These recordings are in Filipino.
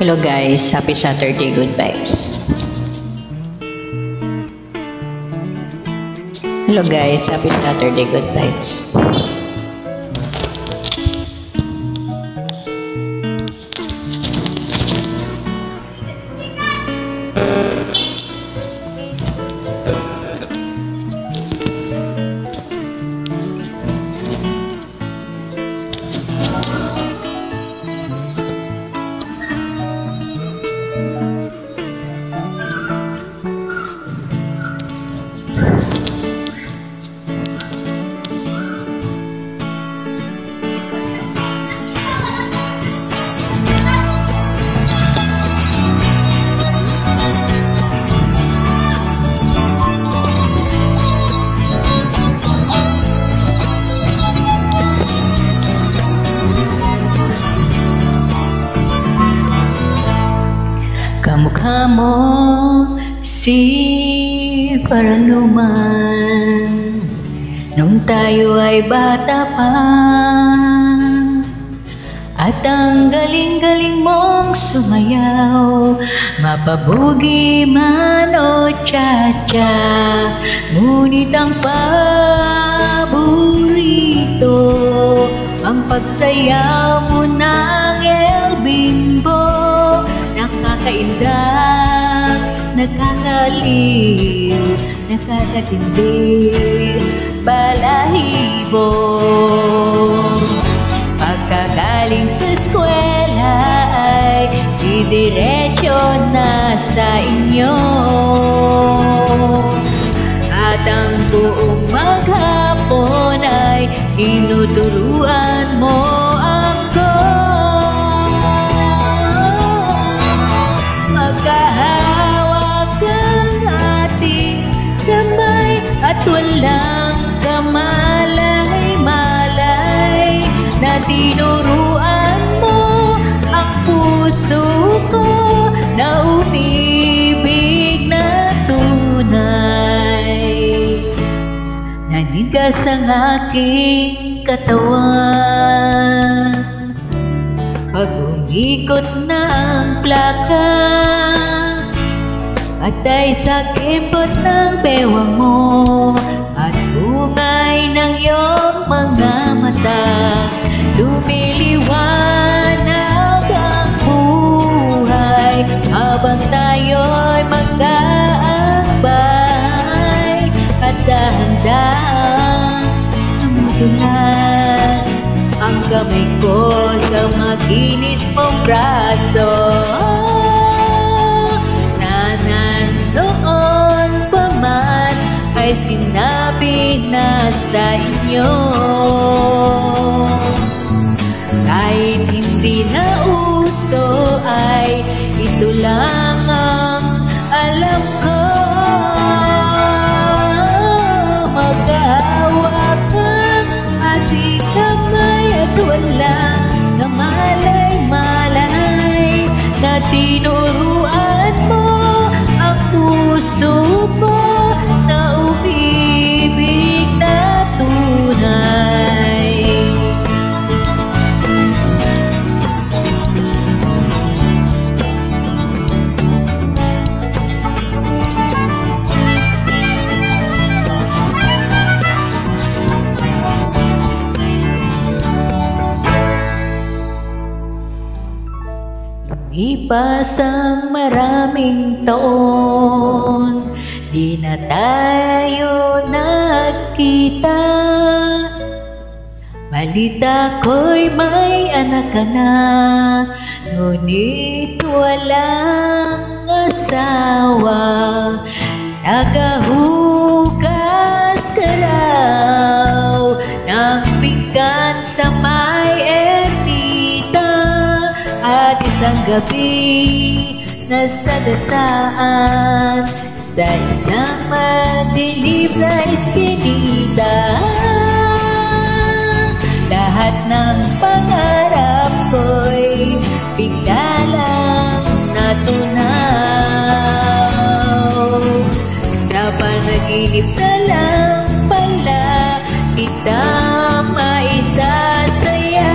Hello guys, happy Saturday, good vibes. Hello guys, happy Saturday, good vibes. Kamukha mo si Paraluman nung tayo ay bata pa, at ang galing-galing mong sumayaw, mapabugi man o cha-cha. Ngunit ang paborito, ang pagsayaw mo ng El Bimbo. Nakakaindak, nakakaliw, nakakatindi, balahibo. Pagkagaling sa eskwela ay didiretso na sa inyo, at ang buong maghapon ay tinuturuan mo ako. Magkahawak ang ating kamay at walang kamalay-malay, na tinuruan mo ang puso ko na umibig na tunay. Nanigas ang aking katawan pag umikot na ang plaka, patay sa kipot ng bewang mo at bungay ng iyong mga mata. Lumiliwanag ang buhay habang tayo'y magkaakbay, at dahan-dahan tumutulas ang kamay ko sa makinis mong braso. Sana noon pa man ay sinabi na sa inyo, kahit hindi na uso ay ito lang ang alam ko. Magkahawak ang ating kamay at walang kamalay-malay, na tinuruan mo ang puso ko na umibig na tunay. Lumipas ang maraming taon, di na tayo nagkita. Balita ko'y may anak ka na, ngunit walang asawa. Nagahugas ka raw ng pinggan sa may ermita, at isang gabi nasagasaan sa isang madilim na iskinita. Lahat ng pangarap ko'y bigla lang natunaw. Sa panaginip na lang pala kita maisasaya.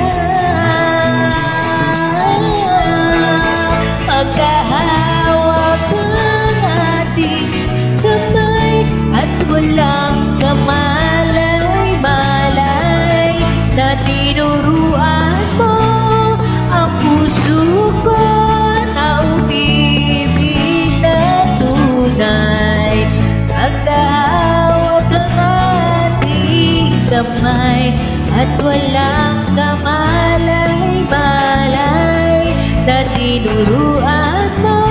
damay at walang kamalay-malay na tinuruan mo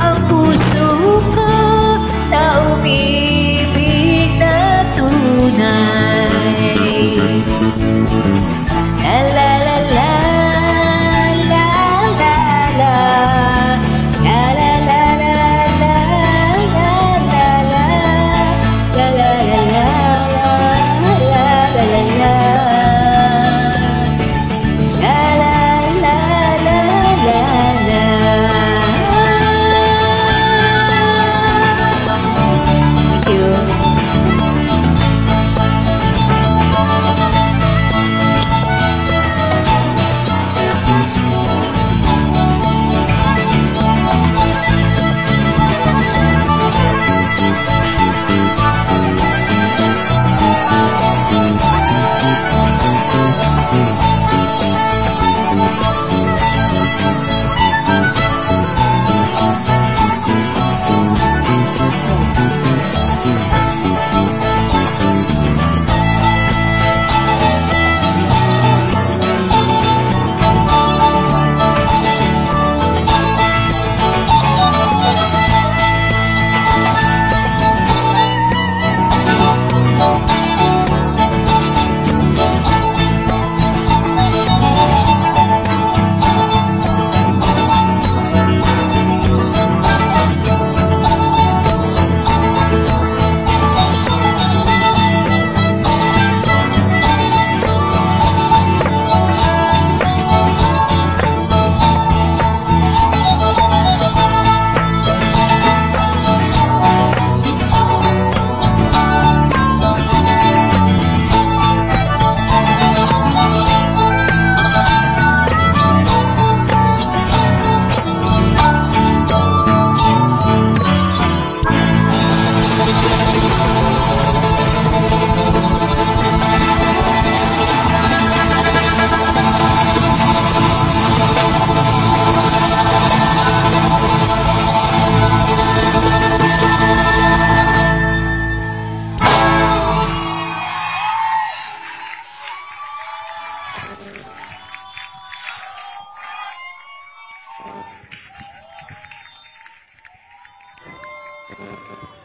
ang puso ko na umibig na tunay. La la la la la la la la la la la la la la la la la Thank you.